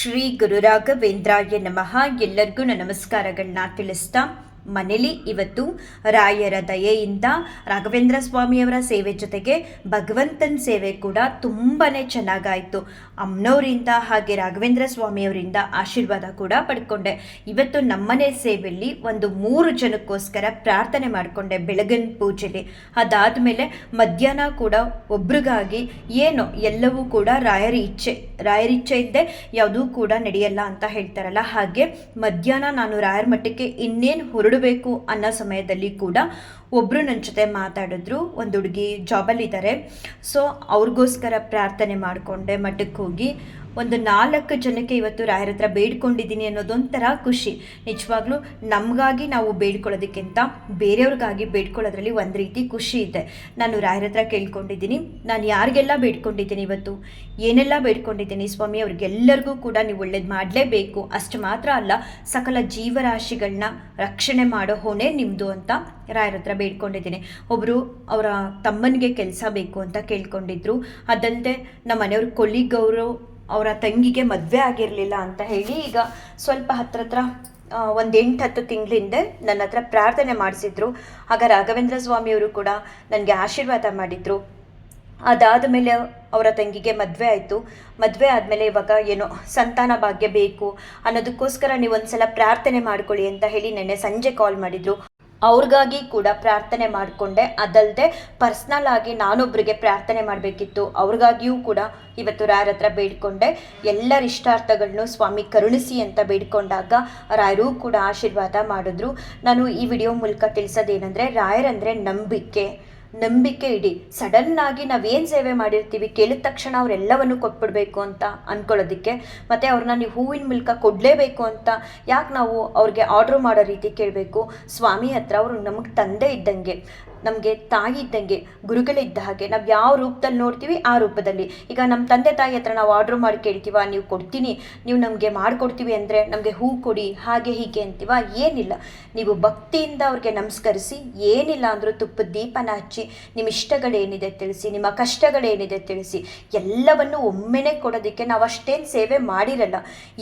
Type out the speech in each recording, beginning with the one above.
ಶ್ರೀ ಗುರು ರಾಘವೇಂದ್ರಾಯ ನಮಃ. ಎಲ್ಲರಿಗೂ ನಮಸ್ಕಾರಗಳನ್ನ ತಿಳಿಸ್ತಾ ಮನೇಲಿ ಇವತ್ತು ರಾಯರ ದಯೆಯಿಂದ ರಾಘವೇಂದ್ರ ಸ್ವಾಮಿಯವರ ಸೇವೆ ಜೊತೆಗೆ ಭಗವಂತನ ಸೇವೆ ಕೂಡ ತುಂಬಾ ಚೆನ್ನಾಗಾಯಿತು. ಅಮ್ಮನವರಿಂದ ಹಾಗೆ ರಾಘವೇಂದ್ರ ಸ್ವಾಮಿಯವರಿಂದ ಆಶೀರ್ವಾದ ಕೂಡ ಪಡ್ಕೊಂಡೆ. ಇವತ್ತು ನಮ್ಮನೆ ಸೇವೆಯಲ್ಲಿ ಒಂದು 3 ಜನಕ್ಕೋಸ್ಕರ ಪ್ರಾರ್ಥನೆ ಮಾಡಿಕೊಂಡೆ ಬೆಳಗಿನ ಪೂಜೆಲಿ. ಅದಾದಮೇಲೆ ಮಧ್ಯಾಹ್ನ ಕೂಡ ಒಬ್ರಿಗಾಗಿ ಏನೋ ಎಲ್ಲವೂ ಕೂಡ ರಾಯರ ಇಚ್ಛೆ ಇದ್ದೆ ಯಾವುದೂ ಕೂಡ ನಡೆಯಲ್ಲ ಅಂತ ಹೇಳ್ತಾರಲ್ಲ, ಹಾಗೆ ಮಧ್ಯಾಹ್ನ ನಾನು ರಾಯರ ಮಠಕ್ಕೆ ಇನ್ನೇನು ಹೊರಡಬೇಕು ಅನ್ನೋ ಸಮಯದಲ್ಲಿ ಕೂಡ ಒಬ್ಬರು ನನ್ನ ಜೊತೆ ಮಾತಾಡಿದ್ರು. ಒಂದು ಹುಡುಗಿ ಜಾಬಲ್ಲಿದ್ದಾರೆ. ಸೊ ಅವ್ರಿಗೋಸ್ಕರ ಪ್ರಾರ್ಥನೆ ಮಾಡಿಕೊಂಡೆ. ಮಠಕ್ಕೆ ಹೋಗಿ ಒಂದು 4 ಜನಕ್ಕೆ ಇವತ್ತು ರಾಯರ ಹತ್ರ ಬೇಡ್ಕೊಂಡಿದ್ದೀನಿ ಅನ್ನೋದೊಂಥರ ಖುಷಿ. ನಿಜವಾಗ್ಲೂ ನಮಗಾಗಿ ನಾವು ಬೇಡ್ಕೊಳ್ಳೋದಕ್ಕಿಂತ ಬೇರೆಯವ್ರಿಗಾಗಿ ಬೇಡ್ಕೊಳ್ಳೋದ್ರಲ್ಲಿ ಒಂದು ರೀತಿ ಖುಷಿ ಇದೆ. ನಾನು ರಾಯರ ಹತ್ರ ಕೇಳ್ಕೊಂಡಿದ್ದೀನಿ, ನಾನು ಯಾರಿಗೆಲ್ಲ ಬೇಡ್ಕೊಂಡಿದ್ದೀನಿ, ಇವತ್ತು ಏನೆಲ್ಲ ಬೇಡ್ಕೊಂಡಿದ್ದೀನಿ ಸ್ವಾಮಿ, ಅವ್ರಿಗೆಲ್ಲರಿಗೂ ಕೂಡ ನೀವು ಒಳ್ಳೇದು ಮಾಡಲೇಬೇಕು. ಅಷ್ಟು ಮಾತ್ರ ಅಲ್ಲ, ಸಕಲ ಜೀವರಾಶಿಗಳನ್ನ ರಕ್ಷಣೆ ಮಾಡೋ ಹೊಣೆ ನಿಮ್ಮದು ಅಂತ ರಾಯರ ಹತ್ರ ಬೇಡ್ಕೊಂಡಿದ್ದೀನಿ. ಒಬ್ಬರು ಅವರ ತಮ್ಮನಿಗೆ ಕೆಲಸ ಬೇಕು ಅಂತ ಕೇಳ್ಕೊಂಡಿದ್ರು. ಅದಲ್ಲದೆ ನಮ್ಮ ಮನೆಯವ್ರ ಕೊಲ್ಲಿಗವರು ಅವರ ತಂಗಿಗೆ ಮದುವೆ ಆಗಿರಲಿಲ್ಲ ಅಂತ ಹೇಳಿ ಈಗ ಸ್ವಲ್ಪ ಹತ್ರ ಒಂದು 8-10 ತಿಂಗಳಿಂದ ನನ್ನ ಹತ್ರ ಪ್ರಾರ್ಥನೆ ಮಾಡಿಸಿದ್ರು. ಆಗ ರಾಘವೇಂದ್ರ ಸ್ವಾಮಿಯವರು ಕೂಡ ನನಗೆ ಆಶೀರ್ವಾದ ಮಾಡಿದರು. ಅದಾದ ಮೇಲೆ ಅವರ ತಂಗಿಗೆ ಮದುವೆ ಆಯಿತು. ಮದುವೆ ಆದಮೇಲೆ ಇವಾಗ ಏನೋ ಸಂತಾನ ಭಾಗ್ಯ ಬೇಕು ಅನ್ನೋದಕ್ಕೋಸ್ಕರ ನೀವು ಒಂದ್ಸಲ ಪ್ರಾರ್ಥನೆ ಮಾಡ್ಕೊಳ್ಳಿ ಅಂತ ಹೇಳಿ ನೆನ್ನೆ ಸಂಜೆ ಕಾಲ್ ಮಾಡಿದರು. ಅವ್ರಿಗಾಗಿ ಕೂಡ ಪ್ರಾರ್ಥನೆ ಮಾಡಿಕೊಂಡೆ. ಅದಲ್ಲದೆ ಪರ್ಸ್ನಲ್ ಆಗಿ ನಾನೊಬ್ಬರಿಗೆ ಪ್ರಾರ್ಥನೆ ಮಾಡಬೇಕಿತ್ತು, ಅವ್ರಿಗಾಗಿಯೂ ಕೂಡ ಇವತ್ತು ರಾಯರ ಹತ್ರ ಬೇಡ್ಕೊಂಡೆ. ಎಲ್ಲರ ಇಷ್ಟಾರ್ಥಗಳನ್ನು ಸ್ವಾಮಿ ಕರುಣಿಸಿ ಅಂತ ಬೇಡ್ಕೊಂಡಾಗ ರಾಯರು ಕೂಡ ಆಶೀರ್ವಾದ ಮಾಡಿದ್ರು. ನಾನು ಈ ವಿಡಿಯೋ ಮೂಲಕ ತಿಳಿಸೋದೇನೆಂದರೆ, ರಾಯರಂದರೆ ನಂಬಿಕೆ ಇಡಿ. ಸಡನ್ನಾಗಿ ನಾವೇನು ಸೇವೆ ಮಾಡಿರ್ತೀವಿ ಕೇಳಿದ ತಕ್ಷಣ ಅವರೆಲ್ಲವನ್ನು ಕೊಟ್ಬಿಡ್ಬೇಕು ಅಂತ ಅಂದ್ಕೊಳ್ಳೋದಕ್ಕೆ, ಮತ್ತು ಅವ್ರನ್ನ ನೀವು ಹೂವಿನ ಮೂಲಕ ಕೊಡಲೇಬೇಕು ಅಂತ ಯಾಕೆ ನಾವು ಅವ್ರಿಗೆ ಆರ್ಡ್ರ್ ಮಾಡೋ ರೀತಿ ಕೇಳಬೇಕು. ಸ್ವಾಮಿ ಹತ್ರ ಅವರು ನಮಗೆ ತಂದೆ ಇದ್ದಂಗೆ, ನಮಗೆ ತಾಯಿ ಇದ್ದಂಗೆ, ಗುರುಗಳಿದ್ದ ಹಾಗೆ ನಾವು ಯಾವ ರೂಪದಲ್ಲಿ ನೋಡ್ತೀವಿ ಆ ರೂಪದಲ್ಲಿ. ಈಗ ನಮ್ಮ ತಂದೆ ತಾಯಿ ಹತ್ರ ನಾವು ಆರ್ಡ್ರ್ ಮಾಡಿ ಕೇಳ್ತೀವ, ನೀವು ಕೊಡ್ತೀನಿ, ನೀವು ನಮಗೆ ಮಾಡಿಕೊಡ್ತೀವಿ ಅಂದರೆ ನಮಗೆ ಹೂ ಕೊಡಿ, ಹಾಗೆ ಹೀಗೆ ಅಂತೀವ. ಏನಿಲ್ಲ, ನೀವು ಭಕ್ತಿಯಿಂದ ಅವ್ರಿಗೆ ನಮಸ್ಕರಿಸಿ, ಏನಿಲ್ಲ ಅಂದರೂ ತುಪ್ಪದ ದೀಪನ ಹಚ್ಚಿ ನಿಮ್ಮ ಇಷ್ಟಗಳೇನಿದೆ ತಿಳಿಸಿ, ನಿಮ್ಮ ಕಷ್ಟಗಳೇನಿದೆ ತಿಳಿಸಿ, ಎಲ್ಲವನ್ನು ಒಮ್ಮೆನೇ ಕೊಡೋದಕ್ಕೆ ನಾವು ಅಷ್ಟೇನು ಸೇವೆ ಮಾಡಿರಲ್ಲ.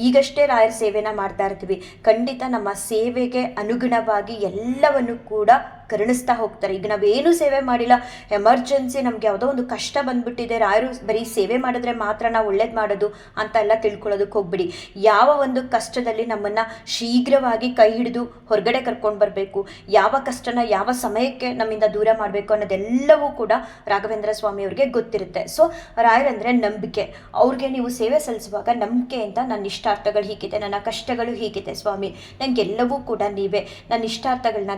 ಈಗಷ್ಟೇ ರಾಯರ ಸೇವೆನ ಮಾಡ್ತಾ ಇರ್ತೀವಿ. ಖಂಡಿತ ನಮ್ಮ ಸೇವೆಗೆ ಅನುಗುಣವಾಗಿ ಎಲ್ಲವನ್ನು ಕೂಡ ಕರುಣಿಸ್ತಾ ಹೋಗ್ತಾರೆ. ಈಗ ನಾವೇನು ಸೇವೆ ಮಾಡಿಲ್ಲ, ಎಮರ್ಜೆನ್ಸಿ ನಮ್ಗೆ ಯಾವುದೋ ಒಂದು ಕಷ್ಟ ಬಂದ್ಬಿಟ್ಟಿದೆ, ರಾಯರು ಬರೀ ಸೇವೆ ಮಾಡಿದ್ರೆ ಮಾತ್ರ ನಾವು ಒಳ್ಳೇದು ಮಾಡೋದು ಅಂತ ಎಲ್ಲ ತಿಳ್ಕೊಳ್ಳೋದಕ್ಕೆ ಹೋಗ್ಬಿಡಿ. ಯಾವ ಒಂದು ಕಷ್ಟದಲ್ಲಿ ನಮ್ಮನ್ನು ಶೀಘ್ರವಾಗಿ ಕೈ ಹಿಡಿದು ಹೊರಗಡೆ ಕರ್ಕೊಂಡು ಬರಬೇಕು, ಯಾವ ಕಷ್ಟನ ಯಾವ ಸಮಯಕ್ಕೆ ನಮ್ಮಿಂದ ದೂರ ಮಾಡಬೇಕು ಅನ್ನೋದೆಲ್ಲವೂ ಕೂಡ ರಾಘವೇಂದ್ರ ಸ್ವಾಮಿಯವ್ರಿಗೆ ಗೊತ್ತಿರುತ್ತೆ. ಸೊ ರಾಯರಂದರೆ ನಂಬಿಕೆ. ಅವ್ರಿಗೆ ನೀವು ಸೇವೆ ಸಲ್ಲಿಸುವಾಗ ನಂಬಿಕೆಯಿಂದ ನನ್ನ ಇಷ್ಟಾರ್ಥಗಳು ಹೀಗಿದೆ, ನನ್ನ ಕಷ್ಟಗಳು ಹೀಗಿದೆ ಸ್ವಾಮಿ, ನನಗೆಲ್ಲವೂ ಕೂಡ ನೀವೇ, ನನ್ನ ಇಷ್ಟಾರ್ಥಗಳನ್ನ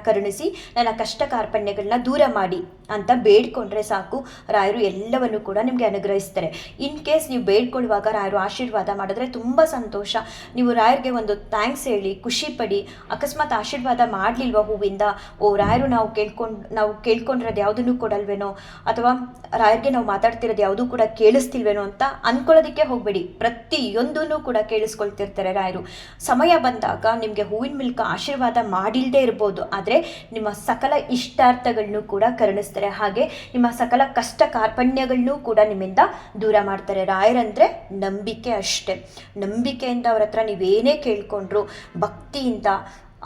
ಕರುಣಿಸಿ, ನನ್ನ ಕಷ್ಟ ಕಾರ್ಪಣ್ಯಗಳನ್ನ ದೂರ ಮಾಡಿ ಅಂತ ಬೇಡ್ಕೊಂಡ್ರೆ ಸಾಕು, ರಾಯರು ಎಲ್ಲವನ್ನು ಕೂಡ ನಿಮಗೆ ಅನುಗ್ರಹಿಸ್ತಾರೆ. ಇನ್ ಕೇಸ್ ನೀವು ಬೇಡ್ಕೊಳ್ಳುವಾಗ ರಾಯರು ಆಶೀರ್ವಾದ ಮಾಡಿದ್ರೆ ತುಂಬ ಸಂತೋಷ. ನೀವು ರಾಯರಿಗೆ ಒಂದು ಥ್ಯಾಂಕ್ಸ್ ಹೇಳಿ, ಖುಷಿ ಪಡಿ. ಅಕಸ್ಮಾತ್ ಆಶೀರ್ವಾದ ಮಾಡಲಿಲ್ವ ಹೂವಿಂದ, ರಾಯರು ನಾವು ಕೇಳ್ಕೊಂಡಿರೋದು ಯಾವುದನ್ನು ಕೊಡಲ್ವೇನೋ, ಅಥವಾ ರಾಯರಿಗೆ ನಾವು ಮಾತಾಡ್ತಿರೋದು ಯಾವುದೂ ಕೂಡ ಕೇಳಿಸ್ತಿಲ್ವೇನೋ ಅಂತ ಅಂದ್ಕೊಳ್ಳೋದಕ್ಕೆ ಹೋಗಬೇಡಿ. ಪ್ರತಿಯೊಂದೂ ಕೂಡ ಕೇಳಿಸ್ಕೊಳ್ತಿರ್ತಾರೆ ರಾಯರು. ಸಮಯ ಬಂದಾಗ ನಿಮಗೆ ಹೂವಿನ ಮೂಲಕ ಆಶೀರ್ವಾದ ಮಾಡಿಲ್ಲದೆ ಇರ್ಬೋದು, ಆದರೆ ನಿಮ್ಮ ಸಕಲ ಇಷ್ಟಾರ್ಥಗಳನ್ನು ಕೂಡ ಕರುಣಿಸ್ತಾರೆ. ಹಾಗೆ ನಿಮ್ಮ ಸಕಲ ಕಷ್ಟ ಕಾರ್ಪಣ್ಯಗಳನ್ನೂ ಕೂಡ ನಿಮ್ಮಿಂದ ದೂರ ಮಾಡ್ತಾರೆ. ರಾಯರಂದರೆ ನಂಬಿಕೆ ಅಷ್ಟೆ. ನಂಬಿಕೆಯಿಂದ ಅವ್ರ ಹತ್ರ ನೀವೇನೇ ಕೇಳ್ಕೊಂಡ್ರು, ಭಕ್ತಿಯಿಂದ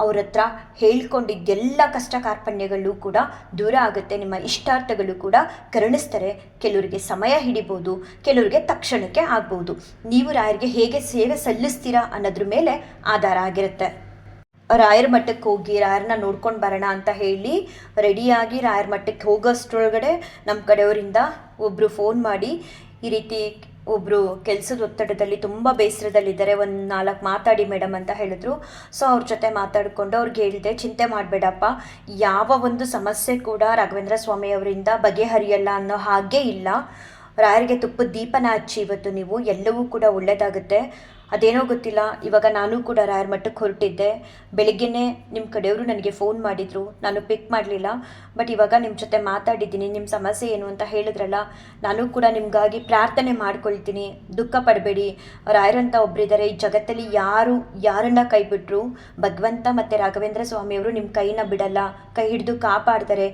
ಅವ್ರ ಹತ್ರ ಹೇಳ್ಕೊಂಡಿದ್ದೆಲ್ಲ ಕಷ್ಟ ಕಾರ್ಪಣ್ಯಗಳು ಕೂಡ ದೂರ ಆಗುತ್ತೆ. ನಿಮ್ಮ ಇಷ್ಟಾರ್ಥಗಳು ಕೂಡ ಕರುಣಿಸ್ತಾರೆ. ಕೆಲವರಿಗೆ ಸಮಯ ಹಿಡಿಬೋದು, ಕೆಲವರಿಗೆ ತಕ್ಷಣಕ್ಕೆ ಆಗ್ಬೋದು. ನೀವು ರಾಯರಿಗೆ ಹೇಗೆ ಸೇವೆ ಸಲ್ಲಿಸ್ತೀರಾ ಅನ್ನೋದ್ರ ಮೇಲೆ ಆಧಾರ ಆಗಿರುತ್ತೆ. ರಾಯರ ಮಠಕ್ಕೆ ಹೋಗಿ ರಾಯರನ್ನ ನೋಡ್ಕೊಂಡು ಬರೋಣ ಅಂತ ಹೇಳಿ ರೆಡಿಯಾಗಿ ರಾಯರ ಮಠಕ್ಕೆ ಹೋಗೋಷ್ಟ್ರೊಳಗಡೆ ನಮ್ಮ ಕಡೆಯವರಿಂದ ಒಬ್ಬರು ಫೋನ್ ಮಾಡಿ, ಈ ರೀತಿ ಒಬ್ಬರು ಕೆಲಸದ ಒತ್ತಡದಲ್ಲಿ ತುಂಬ ಬೇಸರದಲ್ಲಿದ್ದಾರೆ, ಒಂದು 4 ಮಾತಾಡಿ ಮೇಡಮ್ ಅಂತ ಹೇಳಿದ್ರು. ಸೊ ಅವ್ರ ಜೊತೆ ಮಾತಾಡಿಕೊಂಡು ಅವ್ರಿಗೆ ಹೇಳಿದೆ, ಚಿಂತೆ ಮಾಡಬೇಡಪ್ಪ, ಯಾವ ಒಂದು ಸಮಸ್ಯೆ ಕೂಡ ರಾಘವೇಂದ್ರ ಸ್ವಾಮಿಯವರಿಂದ ಬಗೆಹರಿಯಲ್ಲ ಅನ್ನೋ ಹಾಗೆ ಇಲ್ಲ. ರಾಯರಿಗೆ ತುಪ್ಪದ ದೀಪನ ಹಚ್ಚಿ ಇವತ್ತು ನೀವು, ಎಲ್ಲವೂ ಕೂಡ ಒಳ್ಳೆಯದಾಗುತ್ತೆ. ಅದೇನೋ ಗೊತ್ತಿಲ್ಲ, ಇವಾಗ ನಾನು ಕೂಡ ರಾಯರ ಮಠಕ್ಕೆ ಹೊರಟಿದ್ದೆ. ಬೆಳಿಗ್ಗೆನೇ ನಿಮ್ಮ ಕಡೆಯವರು ನನಗೆ ಫೋನ್ ಮಾಡಿದರು, ನಾನು ಪಿಕ್ ಮಾಡಲಿಲ್ಲ. ಬಟ್ ಇವಾಗ ನಿಮ್ಮ ಜೊತೆ ಮಾತಾಡಿದ್ದೀನಿ, ನಿಮ್ಮ ಸಮಸ್ಯೆ ಏನು ಅಂತ ಹೇಳಿದ್ರಲ್ಲ, ನಾನು ಕೂಡ ನಿಮಗಾಗಿ ಪ್ರಾರ್ಥನೆ ಮಾಡ್ಕೊಳ್ತೀನಿ. ದುಃಖ ಪಡಬೇಡಿ, ರಾಯರಂತ ಒಬ್ಬರಿದ್ದಾರೆ ಈ ಜಗತ್ತಲ್ಲಿ. ಯಾರನ್ನ ಕೈ ಬಿಟ್ಟರು ಭಗವಂತ ಮತ್ತು ರಾಘವೇಂದ್ರ ಸ್ವಾಮಿಯವರು ನಿಮ್ಮ ಕೈನ ಬಿಡಲ್ಲ, ಕೈ ಹಿಡಿದು ಕಾಪಾಡ್ತಾರೆ.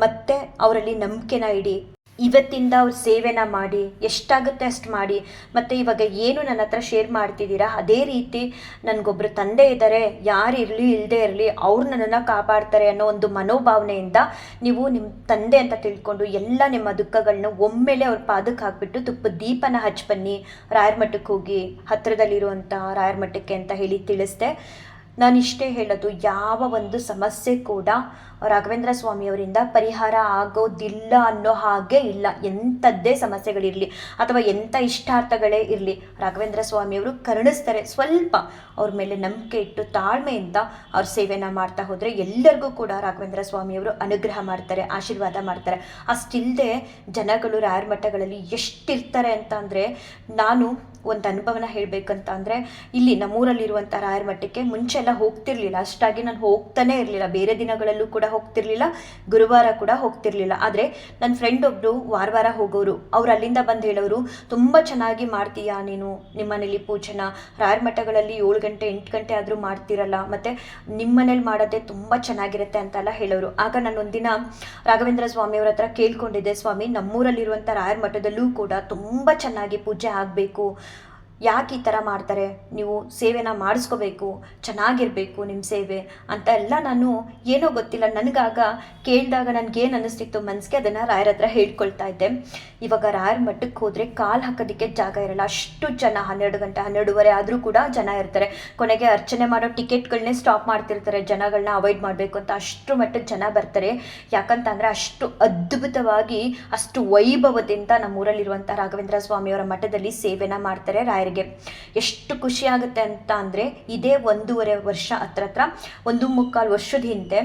ಮತ್ತು ಅವರಲ್ಲಿ ನಂಬಿಕೆನ ಇಡಿ. ಇವತ್ತಿಂದ ಅವ್ರ ಸೇವೆನ ಮಾಡಿ, ಎಷ್ಟಾಗುತ್ತೆ ಅಷ್ಟು ಮಾಡಿ. ಮತ್ತು ಇವಾಗ ಏನು ನನ್ನ ಹತ್ರ ಶೇರ್ ಮಾಡ್ತಿದ್ದೀರಾ ಅದೇ ರೀತಿ ನನಗೊಬ್ಬರು ತಂದೆ ಇದ್ದಾರೆ, ಯಾರು ಇರಲಿ ಇಲ್ಲದೆ ಇರಲಿ ಅವ್ರು ನನ್ನನ್ನು ಕಾಪಾಡ್ತಾರೆ ಅನ್ನೋ ಒಂದು ಮನೋಭಾವನೆಯಿಂದ ನೀವು ನಿಮ್ಮ ತಂದೆ ಅಂತ ತಿಳ್ಕೊಂಡು ಎಲ್ಲ ನಿಮ್ಮ ದುಃಖಗಳನ್ನ ಒಮ್ಮೆಲೆ ಅವ್ರ ಪಾದಕ್ಕೆ ಹಾಕ್ಬಿಟ್ಟು ತುಪ್ಪದ ದೀಪನ ಹಚ್ಚಿ ಬನ್ನಿ, ರಾಯರ ಮಠಕ್ಕೆ ಹೋಗಿ, ಹತ್ತಿರದಲ್ಲಿರುವಂಥ ರಾಯರ ಮಠಕ್ಕೆ ಅಂತ ಹೇಳಿ ತಿಳಿಸ್ದೆ. ನಾನಿಷ್ಟೇ ಹೇಳೋದು, ಯಾವ ಒಂದು ಸಮಸ್ಯೆ ಕೂಡ ರಾಘವೇಂದ್ರ ಸ್ವಾಮಿಯವರಿಂದ ಪರಿಹಾರ ಆಗೋದಿಲ್ಲ ಅನ್ನೋ ಹಾಗೆ ಇಲ್ಲ. ಎಂಥದ್ದೇ ಸಮಸ್ಯೆಗಳಿರಲಿ ಅಥವಾ ಎಂಥ ಇಷ್ಟಾರ್ಥಗಳೇ ಇರಲಿ, ರಾಘವೇಂದ್ರ ಸ್ವಾಮಿಯವರು ಕರುಣಿಸ್ತಾರೆ. ಸ್ವಲ್ಪ ಅವ್ರ ಮೇಲೆ ನಂಬಿಕೆ ಇಟ್ಟು ತಾಳ್ಮೆಯಿಂದ ಅವ್ರ ಸೇವೆನ ಮಾಡ್ತಾ ಹೋದರೆ ಎಲ್ಲರಿಗೂ ಕೂಡ ರಾಘವೇಂದ್ರ ಸ್ವಾಮಿಯವರು ಅನುಗ್ರಹ ಮಾಡ್ತಾರೆ, ಆಶೀರ್ವಾದ ಮಾಡ್ತಾರೆ. ಅಷ್ಟಿಲ್ಲದೆ ಜನಗಳು ರಾಯರ ಮಠಗಳಲ್ಲಿ ಎಷ್ಟಿರ್ತಾರೆ ಅಂತ ಅಂದರೆ, ನಾನು ಒಂದು ಅನುಭವನ ಹೇಳಬೇಕಂತ ಅಂದರೆ, ಇಲ್ಲಿ ನಮ್ಮೂರಲ್ಲಿರುವಂಥ ರಾಯರ ಮಠಕ್ಕೆ ಮುಂಚೆಲ್ಲ ಹೋಗ್ತಿರ್ಲಿಲ್ಲ, ಅಷ್ಟಾಗಿ ನಾನು ಹೋಗ್ತಾನೆ ಇರಲಿಲ್ಲ. ಬೇರೆ ದಿನಗಳಲ್ಲೂ ಕೂಡ ಹೋಗ್ತಿರ್ಲಿಲ್ಲ, ಗುರುವಾರ ಕೂಡ ಹೋಗ್ತಿರ್ಲಿಲ್ಲ. ಆದರೆ ನನ್ನ ಫ್ರೆಂಡ್ ಒಬ್ಬರು ವಾರ ಹೋಗೋರು, ಅವ್ರು ಅಲ್ಲಿಂದ ಬಂದು ಹೇಳೋರು, ತುಂಬ ಚೆನ್ನಾಗಿ ಮಾಡ್ತೀಯಾ ನೀನು ನಿಮ್ಮ ಮನೇಲಿ ಪೂಜೆನ, ರಾಯರ ಮಠಗಳಲ್ಲಿ 7 ಗಂಟೆ 8 ಗಂಟೆ ಆದರೂ ಮಾಡ್ತಿರಲ್ಲ, ಮತ್ತು ನಿಮ್ಮ ಮನೇಲಿ ಮಾಡೋದೇ ತುಂಬ ಚೆನ್ನಾಗಿರುತ್ತೆ ಅಂತೆಲ್ಲ ಹೇಳೋರು. ಆಗ ನಾನು ಒಂದಿನ ರಾಘವೇಂದ್ರ ಸ್ವಾಮಿಯವ್ರ ಹತ್ರ ಕೇಳ್ಕೊಂಡಿದ್ದೆ, ಸ್ವಾಮಿ ನಮ್ಮೂರಲ್ಲಿರುವಂಥ ರಾಯರ ಮಠದಲ್ಲೂ ಕೂಡ ತುಂಬ ಚೆನ್ನಾಗಿ ಪೂಜೆ ಆಗಬೇಕು, ಯಾಕೆ ಈ ಥರ ಮಾಡ್ತಾರೆ, ನೀವು ಸೇವೆನ ಮಾಡಿಸ್ಕೋಬೇಕು, ಚೆನ್ನಾಗಿರಬೇಕು ನಿಮ್ಮ ಸೇವೆ ಅಂತ ಎಲ್ಲ ನಾನು ಏನೋ ಗೊತ್ತಿಲ್ಲ, ನನಗಾಗ ಕೇಳಿದಾಗ ನನಗೇನು ಅನ್ನಿಸ್ತಿತ್ತು ಮನಸ್ಸಿಗೆ ಅದನ್ನು ರಾಯರ ಹತ್ರ ಹೇಳ್ಕೊಳ್ತಾ ಇದ್ದೆ. ಇವಾಗ ರಾಯರ ಮಠಕ್ಕೆ ಹೋದರೆ ಕಾಲು ಹಾಕೋದಕ್ಕೆ ಜಾಗ ಇರಲ್ಲ, ಅಷ್ಟು ಜನ, 12 ಗಂಟೆ 12:30 ಆದರೂ ಕೂಡ ಜನ ಇರ್ತಾರೆ. ಕೊನೆಗೆ ಅರ್ಚನೆ ಮಾಡೋ ಟಿಕೆಟ್ಗಳನ್ನೇ ಸ್ಟಾಪ್ ಮಾಡ್ತಿರ್ತಾರೆ, ಜನಗಳನ್ನ ಅವಾಯ್ಡ್ ಮಾಡಬೇಕು ಅಂತ. ಅಷ್ಟು ಮಟ್ಟಕ್ಕೆ ಜನ ಬರ್ತಾರೆ. ಯಾಕಂತಂದರೆ ಅಷ್ಟು ಅದ್ಭುತವಾಗಿ, ಅಷ್ಟು ವೈಭವದಿಂದ ನಮ್ಮೂರಲ್ಲಿರುವಂಥ ರಾಘವೇಂದ್ರ ಸ್ವಾಮಿಯವರ ಮಠದಲ್ಲಿ ಸೇವೆನ ಮಾಡ್ತಾರೆ ರಾಯರಿಗೆ. ಎಷ್ಟು ಖುಷಿ ಆಗುತ್ತೆ ಅಂತ ಅಂದರೆ, ಇದೇ 1.5 ವರ್ಷ ಹತ್ರ 1.25 ವರ್ಷದ ಹಿಂದೆ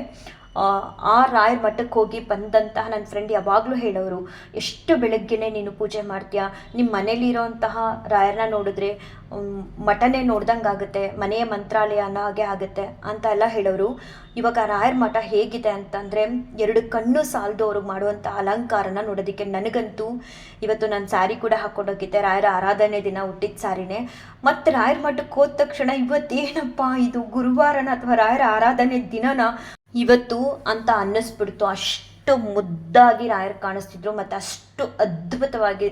ಆ ರಾಯರ ಮಠಕ್ಕೆ ಹೋಗಿ ಬಂದಂತಹ ನನ್ನ ಫ್ರೆಂಡ್ ಯಾವಾಗಲೂ ಹೇಳೋರು, ಎಷ್ಟು ಬೆಳಗ್ಗೆನೇ ನೀನು ಪೂಜೆ ಮಾಡ್ತೀಯಾ, ನಿಮ್ಮ ಮನೇಲಿರೋಂತಹ ರಾಯರನ್ನ ನೋಡಿದ್ರೆ ಮಠನೇ ನೋಡ್ದಂಗೆ ಆಗುತ್ತೆ, ಮನೆಯ ಮಂತ್ರಾಲಯ ಅನ್ನೋ ಹಾಗೆ ಆಗುತ್ತೆ ಅಂತ ಎಲ್ಲ ಹೇಳೋರು. ಇವಾಗ ರಾಯರ ಮಠ ಹೇಗಿದೆ ಅಂತಂದರೆ, 2 ಕಣ್ಣು ಸಾಲದು ಅವ್ರಿಗೆ ಮಾಡುವಂಥ ಅಲಂಕಾರನ ನೋಡೋದಕ್ಕೆ. ನನಗಂತೂ ಇವತ್ತು ನಾನು ಸ್ಯಾರಿ ಕೂಡ ಹಾಕ್ಕೊಂಡೋಗಿದ್ದೆ, ರಾಯರ ಆರಾಧನೆ ದಿನ ಹುಟ್ಟಿದ ಸ್ಯಾರಿನೇ. ಮತ್ತು ರಾಯರ ಮಠಕ್ಕೆ ಹೋದ ತಕ್ಷಣ ಇವತ್ತೇನಪ್ಪ ಇದು ಗುರುವಾರನ ಅಥವಾ ರಾಯರ ಆರಾಧನೆ ದಿನನ ಇವತ್ತು ಅಂತ ಅನ್ನಿಸ್ಬಿಡ್ತು. ಅಷ್ಟು ಮುದ್ದಾಗಿ ರಾಯರು ಕಾಣಿಸ್ತಿದ್ರು, ಮತ್ತು ಅಷ್ಟು ಅದ್ಭುತವಾಗಿ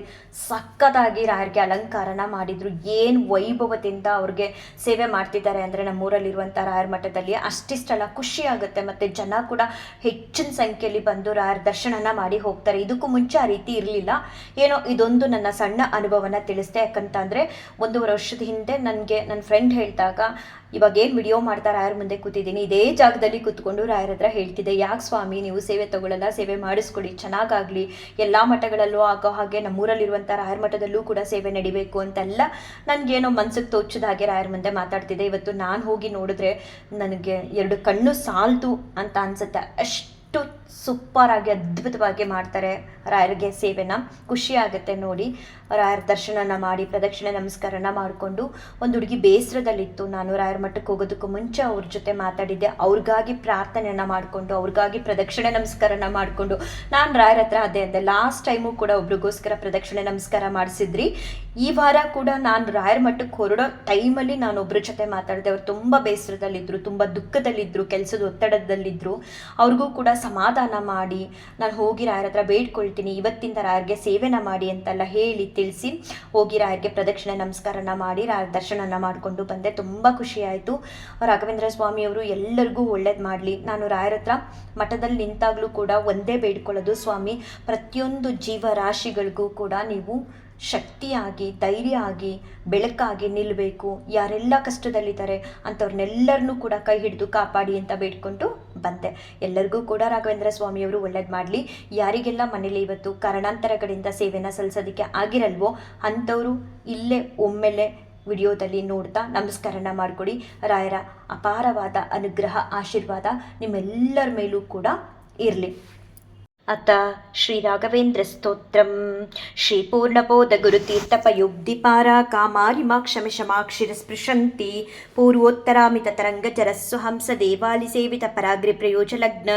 ಸಖತ್ತಾಗಿ ರಾಯರಿಗೆ ಅಲಂಕಾರನ ಮಾಡಿದರು. ಏನು ವೈಭವದಿಂದ ಅವ್ರಿಗೆ ಸೇವೆ ಮಾಡ್ತಿದ್ದಾರೆ ಅಂದರೆ ನಮ್ಮೂರಲ್ಲಿರುವಂಥ ರಾಯರ ಮಠದಲ್ಲಿ ಅಷ್ಟಿಷ್ಟೆಲ್ಲ ಖುಷಿ ಆಗುತ್ತೆ. ಮತ್ತು ಜನ ಕೂಡ ಹೆಚ್ಚಿನ ಸಂಖ್ಯೆಯಲ್ಲಿ ಬಂದು ರಾಯರ ದರ್ಶನನ ಮಾಡಿ ಹೋಗ್ತಾರೆ. ಇದಕ್ಕೂ ಮುಂಚೆ ಆ ರೀತಿ ಇರಲಿಲ್ಲ. ಏನೋ ಇದೊಂದು ನನ್ನ ಸಣ್ಣ ಅನುಭವನ ತಿಳಿಸ್ದೆ. ಯಾಕಂತಂದರೆ 1.5 ವರ್ಷದ ಹಿಂದೆ ನನಗೆ ನನ್ನ ಫ್ರೆಂಡ್ ಹೇಳಿದಾಗ, ಇವಾಗ ಏನು ವಿಡಿಯೋ ಮಾಡ್ತಾ ರಾಯರ ಮುಂದೆ ಕೂತಿದ್ದೀನಿ, ಇದೇ ಜಾಗದಲ್ಲಿ ಕೂತ್ಕೊಂಡು ರಾಯರ ಹತ್ರ ಹೇಳ್ತಿದ್ದೆ, ಯಾಕೆ ಸ್ವಾಮಿ ನೀವು ಸೇವೆ ತಗೊಳ್ಳಲ್ಲ, ಸೇವೆ ಮಾಡಿಸ್ಕೊಡಿ, ಚೆನ್ನಾಗಾಗಲಿ, ಎಲ್ಲ ಮಠಗಳಲ್ಲೂ ಆಗೋ ಹಾಗೆ ನಮ್ಮೂರಲ್ಲಿರುವಂಥ ರಾಯರ ಮಠದಲ್ಲೂ ಕೂಡ ಸೇವೆ ನಡಿಬೇಕು ಅಂತೆಲ್ಲ ನನಗೇನೋ ಮನ್ಸಿಗೆ ತೋಚಿದ ಹಾಗೆ ರಾಯರ ಮುಂದೆ ಮಾತಾಡ್ತಿದ್ದೆ. ಇವತ್ತು ನಾನು ಹೋಗಿ ನೋಡಿದ್ರೆ ನನಗೆ 2 ಕಣ್ಣು ಸಾಲದು ಅಂತ ಅನಿಸುತ್ತೆ. ಅಷ್ಟು ಸೂಪರಾಗಿ ಅದ್ಭುತವಾಗಿ ಮಾಡ್ತಾರೆ ರಾಯರಿಗೆ ಸೇವೆನ. ಖುಷಿ ಆಗುತ್ತೆ ನೋಡಿ. ರಾಯರ ದರ್ಶನನ ಮಾಡಿ ಪ್ರದಕ್ಷಿಣೆ ನಮಸ್ಕಾರನ ಮಾಡಿಕೊಂಡು, ಒಂದು ಹುಡುಗಿ ಬೇಸರದಲ್ಲಿತ್ತು, ನಾನು ರಾಯರ ಮಠಕ್ಕೆ ಹೋಗೋದಕ್ಕೂ ಮುಂಚೆ ಅವ್ರ ಜೊತೆ ಮಾತಾಡಿದ್ದೆ, ಅವ್ರಿಗಾಗಿ ಪ್ರಾರ್ಥನೆಯನ್ನು ಮಾಡಿಕೊಂಡು, ಅವ್ರಿಗಾಗಿ ಪ್ರದಕ್ಷಿಣೆ ನಮಸ್ಕಾರನ ಮಾಡಿಕೊಂಡು ನಾನು ರಾಯರ ಹತ್ರ ಅದೇ ಅಂದೆ. ಲಾಸ್ಟ್ ಟೈಮು ಕೂಡ ಒಬ್ರಿಗೋಸ್ಕರ ಪ್ರದಕ್ಷಿಣೆ ನಮಸ್ಕಾರ ಮಾಡಿಸಿದ್ರಿ. ಈ ವಾರ ಕೂಡ ನಾನು ರಾಯರ ಮಠಕ್ಕೆ ಹೊರಡೋ ಟೈಮಲ್ಲಿ ನಾನು ಒಬ್ಬರ ಜೊತೆ ಮಾತಾಡಿದೆ. ಅವ್ರು ತುಂಬ ಬೇಸರದಲ್ಲಿದ್ದರು, ತುಂಬ ದುಃಖದಲ್ಲಿದ್ದರು, ಕೆಲಸದ ಒತ್ತಡದಲ್ಲಿದ್ದರು. ಅವ್ರಿಗೂ ಕೂಡ ಸಮಾಧಾನ ಮಾಡಿ, ನಾನು ಹೋಗಿ ರಾಯರ ಹತ್ರ ಬೇಡ್ಕೊಳ್ತೀನಿ, ಇವತ್ತಿಂದ ರಾಯರಿಗೆ ಸೇವೆನ ಮಾಡಿ ಅಂತೆಲ್ಲ ಹೇಳಿ ತಿಳಿಸಿ ಹೋಗಿ ರಾಯರಿಗೆ ಪ್ರದಕ್ಷಿಣೆ ನಮಸ್ಕಾರನ ಮಾಡಿ ರಾಯರ ದರ್ಶನನ ಮಾಡಿಕೊಂಡು ಬಂದೆ. ತುಂಬ ಖುಷಿಯಾಯಿತು. ರಾಘವೇಂದ್ರ ಸ್ವಾಮಿಯವರು ಎಲ್ಲರಿಗೂ ಒಳ್ಳೇದು ಮಾಡಲಿ. ನಾನು ರಾಯರ ಹತ್ರ ಮಠದಲ್ಲಿ ನಿಂತಾಗಲೂ ಕೂಡ ಒಂದೇ ಬೇಡ್ಕೊಳ್ಳೋದು, ಸ್ವಾಮಿ ಪ್ರತಿಯೊಂದು ಜೀವರಾಶಿಗಳಿಗೂ ಕೂಡ ನೀವು ಶಕ್ತಿಯಾಗಿ, ಧೈರ್ಯ ಆಗಿ, ಬೆಳಕಾಗಿ ನಿಲ್ಲಬೇಕು, ಯಾರೆಲ್ಲ ಕಷ್ಟದಲ್ಲಿದ್ದಾರೆ ಅಂಥವ್ರನ್ನೆಲ್ಲರನ್ನೂ ಕೂಡ ಕೈ ಹಿಡಿದು ಕಾಪಾಡಿ ಅಂತ ಬೇಡ್ಕೊಂಡು ಬಂದೆ. ಎಲ್ಲರಿಗೂ ಕೂಡ ರಾಘವೇಂದ್ರ ಸ್ವಾಮಿಯವರು ಒಳ್ಳೇದು ಮಾಡಲಿ. ಯಾರಿಗೆಲ್ಲ ಮನೇಲಿ ಇವತ್ತು ಕಾರಣಾಂತರಗಳಿಂದ ಸೇವೆನ ಸಲ್ಲಿಸೋದಕ್ಕೆ ಆಗಿರಲ್ವೋ ಅಂಥವರು ಇಲ್ಲೇ ಒಮ್ಮೆಲೆ ವಿಡಿಯೋದಲ್ಲಿ ನೋಡ್ತಾ ನಮಸ್ಕಾರನ ಮಾಡಿಕೊಡಿ. ರಾಯರ ಅಪಾರವಾದ ಅನುಗ್ರಹ, ಆಶೀರ್ವಾದ ನಿಮ್ಮೆಲ್ಲರ ಮೇಲೂ ಕೂಡ ಇರಲಿ. ಅತ ಶ್ರೀ ರಾಘವೇಂದ್ರ ಸ್ತೋತ್ರಂ. ಶ್ರೀ ಪೂರ್ಣಬೋಧ ಗುರುತೀರ್ಥಪಯೋಬ್ಧಿಪಾರ ಕಾಮಾರಿಮಾಕ್ಷಮಿಷಮಾಕ್ಷಿರ ಸ್ಪೃಶಂತಿ ಪೂರ್ವೋತ್ತರಾಮಿತ ತರಂಗ ಜರಸ್ಸು ಹಂಸ ದೇವಾಲಿ ಸೇವಿತ ಪರಾಗ್ರಿ ಪ್ರಯೋಜಲಗ್ನ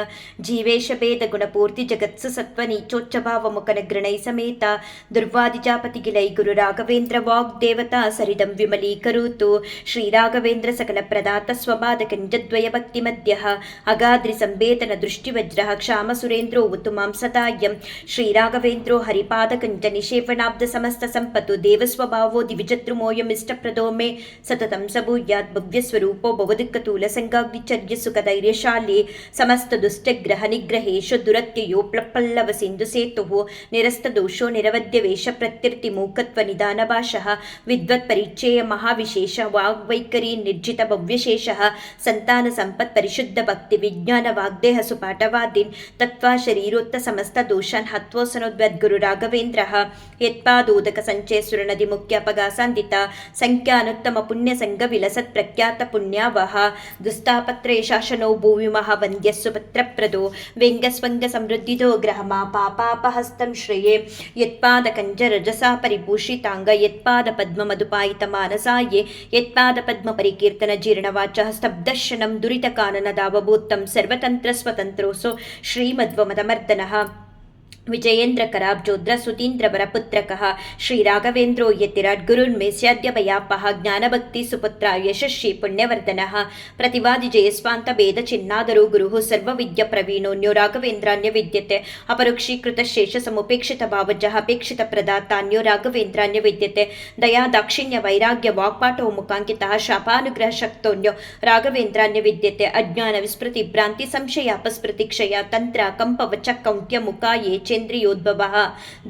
ಜೀವೇಶ ಭೇದ ಗುಣಪೂರ್ತಿ ಜಗತ್ಸು ಸತ್ವ ನೀಚೋಚ್ಚ ಭಾವ ಮುಖನ ಗ್ರಣೈ ಸಮೇತ ದುರ್ವಾದಿಜಾಪತಿ ಗಿಲೈ ಗುರು ರಾಘವೇಂದ್ರ ವಾಗ್ದೇವತಾ ಸರಿದಂ ವಿಮಲೀಕರೋತು. ಶ್ರೀ ರಾಘವೇಂದ್ರ ಸಕಲ ಪ್ರದಾತ ಸ್ವಪಾದ ಕಂಜದ್ವಯ ಭಕ್ತಿ ಮಧ್ಯ ಅಗಾದ್ರಿ ಸಂವೇದನ ದೃಷ್ಟಿವಜ್ರ ಕ್ಷಾಮ ಸುರೇಂದ್ರೋ ಉತ್ತಮ ಮಾಂ ಸದಾಯಂ. ಶ್ರೀರಾಘವೇಂದ್ರೋ ಹರಿಪಾದಕಂಚ ನಿಷೇವಣಾಬ್ಧ ಸಮಸ್ತ ಸಂಪತ್ತು ದೇವಸ್ವಭಾವೋ ದಿವಿಜದ್ರುಮೋಯಂ ಇಷ್ಟಪ್ರದೋ ಮೇ ಸತತಂ ಸಭೂಯಾತ್. ಭವ್ಯಸ್ವರೂಪೋ ಭವದಿಕ್ಕತೂಲ ಸಂಗಾಗ್ನಿಚರ್ಯ ಸುಖಧೈರ್ಯಶಾಲಿ ಸಮಸ್ತ ದುಷ್ಟಗ್ರಹ ನಿಗ್ರಹೇಶು ದುರತ್ಯಯೋ ಪ್ಲಪ್ಪಲ್ಲವ ಸಿಂಧು ಸೇತುಃ ನಿರಸ್ತದೋಷೋ ನಿರವದ್ಯವೇಶ ಪ್ರತ್ಯರ್ಥಿ ಮೂಕತ್ವ ನಿಧಾನ ಭಾಷಃ ವಿದ್ವತ್ ಪರಿಚಯ ಮಹಾವಿಶೇಷ ವಾಗ್ವೈಖರಿ ನಿರ್ಜಿತ ಭವ್ಯಶೇಷಃ ಸಂತಾನ ಸಂಪತ್ ಪರಿಶುದ್ಧ ಭಕ್ತಿ ವಿಜ್ಞಾನ ವಾಗ್ದೇಹ ಸುಪಾಠವಾದೀನ್ ತತ್ವ ಶರೀರೋತ್ತ ಸಮಸ್ತ ದೋಷಾನ್ ಹತ್ವೋಸನೋದ್ವದ್ಗುರು ರಾಘವೇಂದ್ರಃ ಯತ್ಪಾದೋದಕ ಸಂಚಯ ಸುರನದಿ ಮುಖ್ಯ ಅಪಗಾಸಾಂದಿತ ಸಂಖ್ಯಾನುತ್ತಮ ಪುಣ್ಯ ಸಂಘ ವಿಲಸತ್ ಪ್ರಖ್ಯಾತ ಪುಣ್ಯಾವಹ ದುಸ್ತಾಪತ್ರಯ ಶಾಸನೋ ಭೂವಿಮಃ ವಂದ್ಯಸ್ಸು ಪತ್ರಪ್ರದೋ ವ್ಯಂಗ್ಯಸ್ವಂಗ ಸಮೃದ್ಧಿದೋ ಗ್ರಹಮ ಪಾಪಾಪಹಸ್ತಂ ಶ್ರೇಯೇ ಯತ್ಪಾದ ಕಂಜ ರಜಸಾ ಪರಿಭೂಷಿತಾಂಗ ಯತ್ಪಾದ ಪದ್ಮ ಮಧುಪಾಯಿತ ಮಾನಸಾಯೇ ಯತ್ಪಾದ ಪದ್ಮ ಪರಿಕೀರ್ತನ ಜೀರ್ಣವಾಚ ಸ್ತಬ್ಧಶನಂ ದುರಿತ ಕಾನನ ದಾವಭೂತಂ ಸರ್ವತಂತ್ರ ಸ್ವತಂತ್ರೋಸೋ ಶ್ರೀಮಧ್ವಮದಮರ್ದನಃ ವಿಜಯೇಂದ್ರ ಕರಾಬ್ಜೋದ್ರ ಸುತೀಂದ್ರ ವರಪುತ್ರಕಃ ಶ್ರೀರಾಘವೇಂದ್ರೋ ಯತಿರಾಟ್ ಗುರುನ್ಮೇ ಸ್ಯಾದ್ಯ ಭಯಾಪಹ ಜ್ಞಾನಭಕ್ತಿ ಸುಪುತ್ರ ಯಶಸ್ವಿ ಪುಣ್ಯವರ್ಧನಃ ಪ್ರತಿವಾದಿ ಜಯಸ್ವಾಂತ ಭೇದ ಚಿನ್ನಾದರೂ ಗುರುಃ ಸರ್ವವಿದ್ಯ ಪ್ರವೀಣೋನ್ಯೋ ರಾಘವೇಂದ್ರಾನ್ಯ ವಿದ್ಯತೆ ಅಪರೋಕ್ಷೀಕೃತ ಶೇಷ ಸಮುಪೇಕ್ಷಿತ ಭಾವಜಃ ಅಪೇಕ್ಷಿತ ಪ್ರದಾತಾನ್ಯೋ ರಾಘವೇಂದ್ರಾನ್ಯ ವಿದ್ಯತೆ ದಯಾ ದಾಕ್ಷಿಣ್ಯ ವೈರಾಗ್ಯ ವಾಕ್ಪಾಠೋ ಮುಖಾಂಕಿತಃ ಶಾಪಾನುಗ್ರಹ ಶಕ್ತೋನ್ಯೋ ರಾಘವೇಂದ್ರಾನ್ಯ ವಿದ್ಯತೆ ಅಜ್ಞಾನ ವಿಸ್ಮೃತಿ ಭ್ರಾಂತಿ ಸಂಶಯ ಅಪಸ್ಮೃತಿ ಕ್ಷಯ ತಂತ್ರ ಕಂಪವಚ ಕೌಂಟ್ಯ ಮುಖಾಯೇ ಚೇಂದ್ರಿಯೋದ್ಭವಃ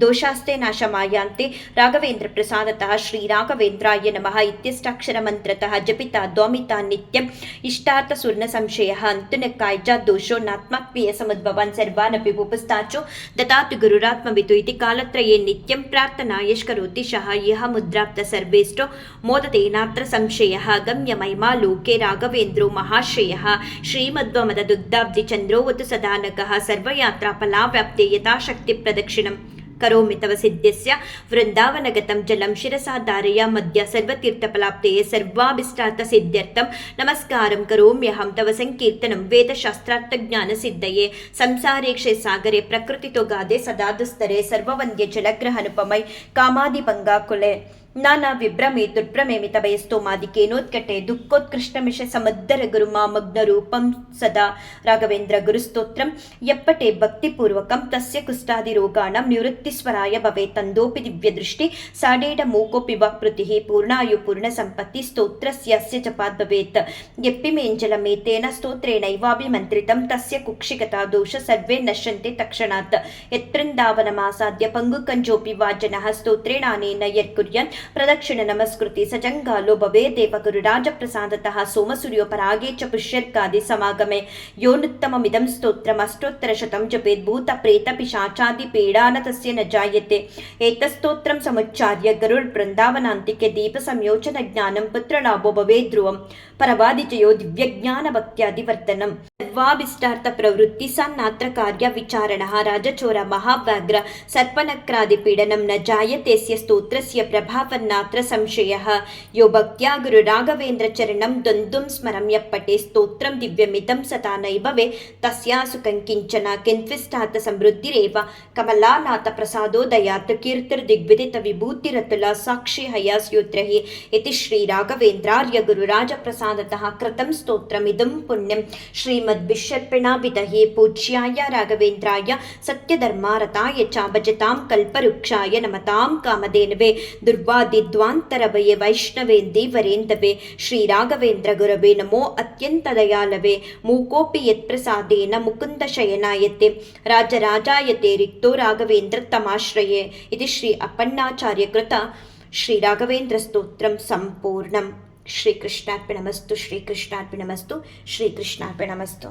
ದೋಷಾಸ್ತೆ ನಾಶಮಾಯಾಂತೆ ರಾಘವೇಂದ್ರ ಪ್ರಸಾದತಃ ಶ್ರೀರಾಘವೇಂದ್ರಾಯ ನಮಃ ಇತ್ಯಷ್ಟಾಕ್ಷರ ಮಂತ್ರತಃ ಜಪಿತಾ ದ್ವಾಮಿತಾ ನಿತ್ಯಂ ಇಷ್ಟಾರ್ಥ ಸುರ್ಣ ಸಂಶಯಃ ಅಂತುನಕ್ಕಾಯ್ಜ ದೋಷೋ ನಾತ್ಮಾಕ್ರಿಯ ಸಮದ್ಭವಾನ್ ಸರ್ವಾನಪಿ ಉಪಸ್ಥಾಚೋ ದತಾತು ಗುರುರಾತ್ಮವಿತು ಇತಿ ಕಾಲತ್ರಯೇ ನಿತ್ಯಂ ಪ್ರಾರ್ಥನಾ ಯಶ್ಕರೋತಿ ಶಃ ಯಹ ಮುದ್ರಾಪ್ತ ಸರ್ವೇಷ್ಟೋ ಮೋದತೇನಾತ್ರ ಸಂಶಯಃ ಗಮ್ಯ ಮಹಿಮಾ ಲೋಕೆ ರಾಘವೇಂದ್ರೋ ಮಹಾಶ್ರೇಯಃ ಶ್ರೀಮಧ್ವಮದ ದುಗ್ಧಾಬ್ಧಿ ಚಂದ್ರೋವತು ಸದಾನಕಃ ಸರ್ವಯಾತ್ರಾ ಫಲಾವ್ಯಾಪ್ತೆ ಯಥಾಶಕ್ತಿ ಪ್ರದಕ್ಷಿಣಂ ಕರೋಮಿ ತವ ಸಿದ್ಧಸ್ಯ ವೃಂದಾವನಗತಂ ಜಲಂ ಶಿರಸಾ ಧಾರಯ ಮಧ್ಯ ಸರ್ವತೀರ್ಥಫಲಾಪ್ತೆಯೇ ಸರ್ವಾಭಿಷ್ಟಾರ್ಥ ಸಿದ್ಧ್ಯರ್ಥಂ ನಮಸ್ಕಾರಂ ಕರೋಮ್ಯಹಂ ತವ ಸಂಕೀರ್ತನಂ ವೇದಶಾಸ್ತ್ರಾರ್ಥ ಜ್ಞಾನ ಸಿದ್ಧಯೇ ಸಂಸಾರೇ ಕ್ಷೇ ಸಾಗರೆ ಪ್ರಕೃತಿತೋ ಗಾದೆ ಸದಾ ದುಸ್ತರೆ ಸರ್ವವಂದ್ಯ ಜಲಗ್ರಹ ಅನುಪಮೈ ಕಾಮಾದಿ ಭಂಗಾಕುಲೆ ನಾನಾ ವಿಭ್ರಮೆ ದುರ್ಭ್ರಮೇಮಿತ ಭಯಸ್ತೋಮಾದಿಕೇನೋತ್ಕಟೆ ದುಃಖೋತ್ಕೃಷ್ಟಮಿಷ ಸಮದ್ದರ ಗುರುಮಾ ಮಗ್ನ ರೂಪಂ ಸದಾ ರಾಘವೇಂದ್ರ ಗುರುಸ್ತೋತ್ರಂ ಯಪ್ಪಟೆ ಭಕ್ತಿಪೂರ್ವಕಂ ತಸ್ಯ ಕುಷ್ಠಾದಿರೋಗಾಣಂ ನಿವೃತ್ತಿಸ್ವರಾಯ ಭವೆ ತಂದೋಪಿ ದಿವ್ಯದೃಷ್ಟಿ ಸಾಡೇಡ ಮೂಕೋಪಿ ವಾಕ್ಪೃತಿ ಪೂರ್ಣಾಯು ಪೂರ್ಣ ಸಂಪತ್ತಿ ಸ್ತೋತ್ರಸ್ಯಸ್ಯ ಜಪಾತ್ ಭವೇತ್ ಯಪ್ಪಿಮೇಂಜಲಮೇತೇನ ಸ್ತೋತ್ರೇಣೈವಾಭಿಮಂತ್ರಿತಂ ತಸ್ಯ ಕುಕ್ಷಿಗತಾ ದೋಷ ಸರ್ವೇ ನಶ್ಯಂತೆ ತಕ್ಷಣಾತ್ ಯತ್ಬೃಂದಾವನಮಾಸಾದ್ಯ ಪಂಗುಕಂಜೋಪಿ ವಾ ಜನಃ ಸ್ತೋತ್ರೇಣಾನೇನ ಯರ್ಕುರ್ಯನ್ ಪ್ರದಕ್ಷಿಣ ನಮಸ್ಕೃತಿ ಸಜಂಗಾಲೋ ಭವೇ ದೇವ ಗುರುರಾಜ ಪ್ರಸಾದತಃ ಸೋಮಸೂರ್ಯೋಪರಾಗೇ ಚ ಪುಷ್ಯರ್ಕಾದಿ ಸಮಾಗಮೆ ಯೋನುತ್ತಮಮಿದಂ ಸ್ತೋತ್ರಂ ಅಷ್ಟೋತ್ತರ ಶತಂ ಜಪೇತ್ ಭೂತ ಪ್ರೇತ ಪಿಶಾಚಾದಿ ಪೀಡಾನ ತಸ್ಯ ನ ಜಾಯತೆ ಏತಸ್ತೋತ್ರಂ ಸಮುಚ್ಚಾರ್ಯ ಗರುಡ್ ಬೃಂದಾವನಾಂತಿಕೆ ದೀಪ ಸಂಯೋಚನ ಜ್ಞಾನಂ ಪುತ್ರಲಾಭೋ ಭವೇ ಧ್ರುವಂ ಪರವಾದಿಜಯೋ ದಿವ್ಯಜ್ಞಾನ ಭಕ್ತ್ಯಾದಿವರ್ಧನಂ ಸರ್ವಾಭಿಷ್ಟಾರ್ಥ ಪ್ರವೃತ್ತಿ ಸನ್ನಾತ್ರ ಕಾರ್ಯ ವಿಚಾರಣಃ ರಾಜಚೋರ ಮಹಾವ್ಯಾಘ್ರ ಸರ್ಪನಕ್ರಾದಿ ಪೀಡನಂ ನ ಜಾಯತೆಸ್ಯ ಸ್ತೋತ್ರಸ್ಯ ಪ್ರಭಾವನ್ನಾತ್ರ ಸಂಶಯಃ ಯೋ ಭಕ್ತ್ಯಾ ಗುರು ರಾಘವೇಂದ್ರ ಚರಣಂ ದ್ವಂದ್ವಂ ಸ್ಮರಂ ಯಪ್ಪಟೆ ಸ್ತೋತ್ರಂ ದಿವ್ಯಮಿದಂ ಸತಾ ನೈಭವೆ ತಸ್ಯಾಸು ಕಂಕಿಂಚನ ಕಿಂತ್ವಿಷ್ಟಾರ್ಥ ಸಮೃದ್ಧಿರೇವ ಕಮಲಾನಾಥ ಪ್ರಸಾದೋದಯಾತ್ ಕೀರ್ತಿರ್ ದಿಗ್ವಿದಿತ ವಿಭೂತಿರತುಲ ಸಾಕ್ಷಿ ಹಯಾಸ್ಯೋತ್ರಹಿ ಇತಿ ಶ್ರೀ ರಾಘವೇಂದ್ರಾರ್ಯ ಗುರುರಾಜ ಪ್ರಸಾದತಃ ಕೃತಂ ಸ್ತೋತ್ರಮಿದಂ ಪುಣ್ಯಂ ಶ್ರೀಮದ್ಭಿಷರ್ಪಿಣಾಭಿದಹಿ ಪೂಜ್ಯಾಯ ರಾಘವೇಂದ್ರಾಯ ಸತ್ಯಧರ್ಮಾರತಾಯ ಚ ಭಜತಾಂ ಕಲ್ಪವೃಕ್ಷಾಯ ನಮತಾಂ ಕಾಮಧೇನವೇ ದುರ್ವಾದಿದ್ವಾಂತರವಯೇ ವೈಷ್ಣವೇಂದೀವರೇಂದವೇ ಶ್ರೀರಾಘವೇಂದ್ರ ಗುರವೇ ನಮೋ ಅತ್ಯಂತ ದಯಾಲವೇ ಮೂಕೋಪಿ ಯತ್ಪ್ರಸಾದೇನ ಮುಕುಂದ ಶಯನಾಯತೆ ರಾಜರಾಜಾಯತೆ ರಿಕ್ತೋ ರಾಘವೇಂದ್ರ ತಮಾಶ್ರಯೇ ಇದು ಶ್ರೀ ಅಪ್ಪಣ್ಣಾಚಾರ್ಯ ಕೃತ ಶ್ರೀ ರಾಘವೇಂದ್ರ ಸ್ತೋತ್ರಂ ಸಂಪೂರ್ಣಂ. ಶ್ರೀಕೃಷ್ಣಾರ್ಪಣಮಸ್ತು ಶ್ರೀಕೃಷ್ಣಾರ್ಪಣಮಸ್ತು ಶ್ರೀಕೃಷ್ಣಾರ್ಪಣಮಸ್ತು.